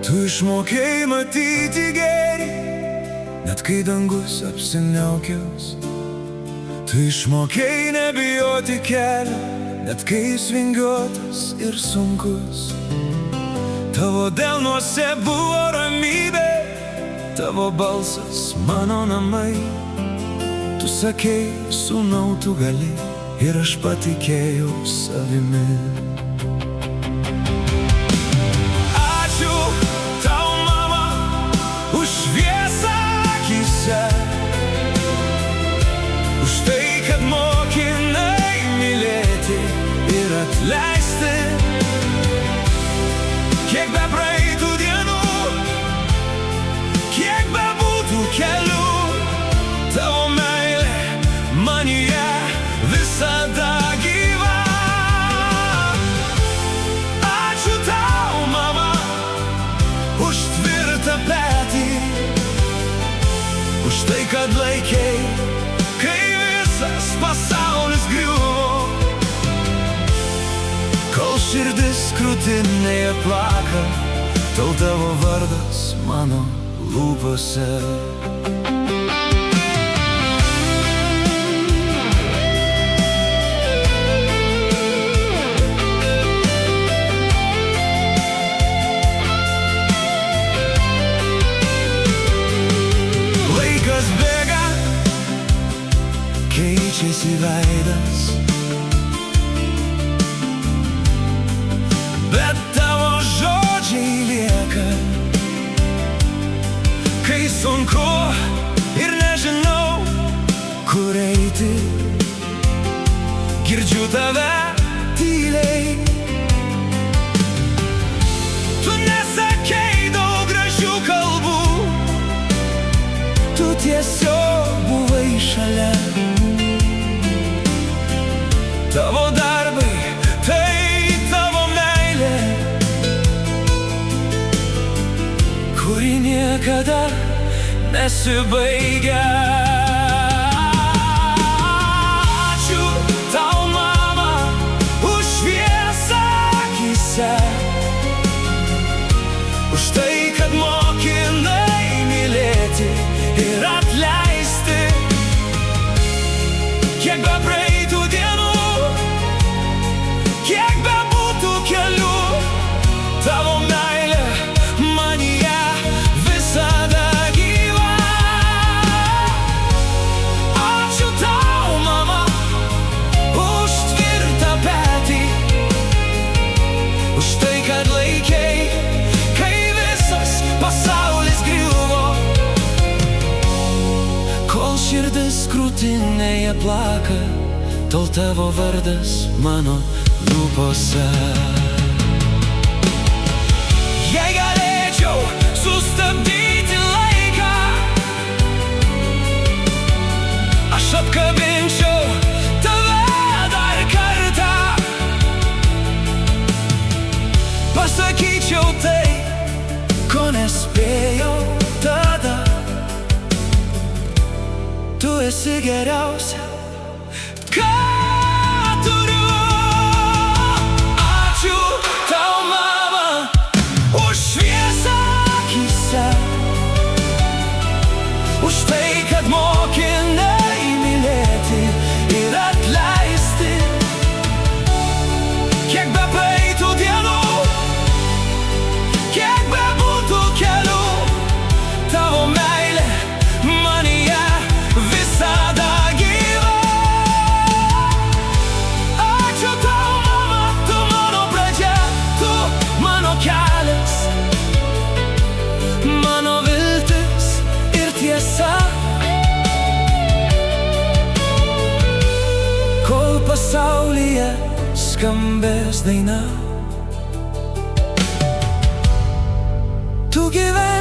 Tu išmokėjai matyti gėrį, net kai dangus apsiniaukęs. Tu išmokėjai nebijoti kelio, net kai jis vingiuotas ir sunkus. Tavo delnuose buvo ramybė, tavo balsas mano namai. Tu sakei, sūnau, tu gali, ir aš patikėjau savimi. Už tai, kad mokinai mylėti ir atleisti. Kiek be praeitų dienų, kiek be būtų kelių, tavo meilė manyje visada gyva. Ačiū tau, mama, už tvirtą petį, už tai, kad laikei, kai visas pasaulis griuvo. Kol širdis krūtinėje plaka, tol tavo vardas mano lūpose. Laikas bėga, keičiasi veidas, bet tavo žodžiai lieka. Kai sunku ir nežinau, kur eiti, girdžiu tave tyliai. Tu nesakei daug gražių kalbų, tu tiesiog buvai šalia. Tavo darbai, tai tavo meilė, kuri niekada nesibaigia. Ačiū tau, mama, už šviesą akyse, už tai, kad mokinai mylėti ir atleisti. Kiek be praeitų dienų, kiek be būtų kelių, tavo meilė manyje visada gyva. Ačiū tau, mama, už tvirtą petį, už tai, kad laikei, kai visas pasaulis griuvo. Kol širdis krūtinėje plaka, tol tavo vardas mano lūpose. Jei galėčiau sustabdyti laiką, aš apkabinčiau tave dar kartą. Pasakyčiau tai, ko nespėjau tada. Tu esi geriausia, ką turiu. Ačiū tau, mama, už šviesą akyse, už tai, kad mokinai mylėti ir atleisti. Kiek be praeitų dienų, kiek be būtų kelių, tavo meilė manyje visada gyva. Ačiū tau, mama, tu mano pradžia, tu mano kelias, mano viltis ir tiesa. Kol pasaulyje skambės daina, tu gyveni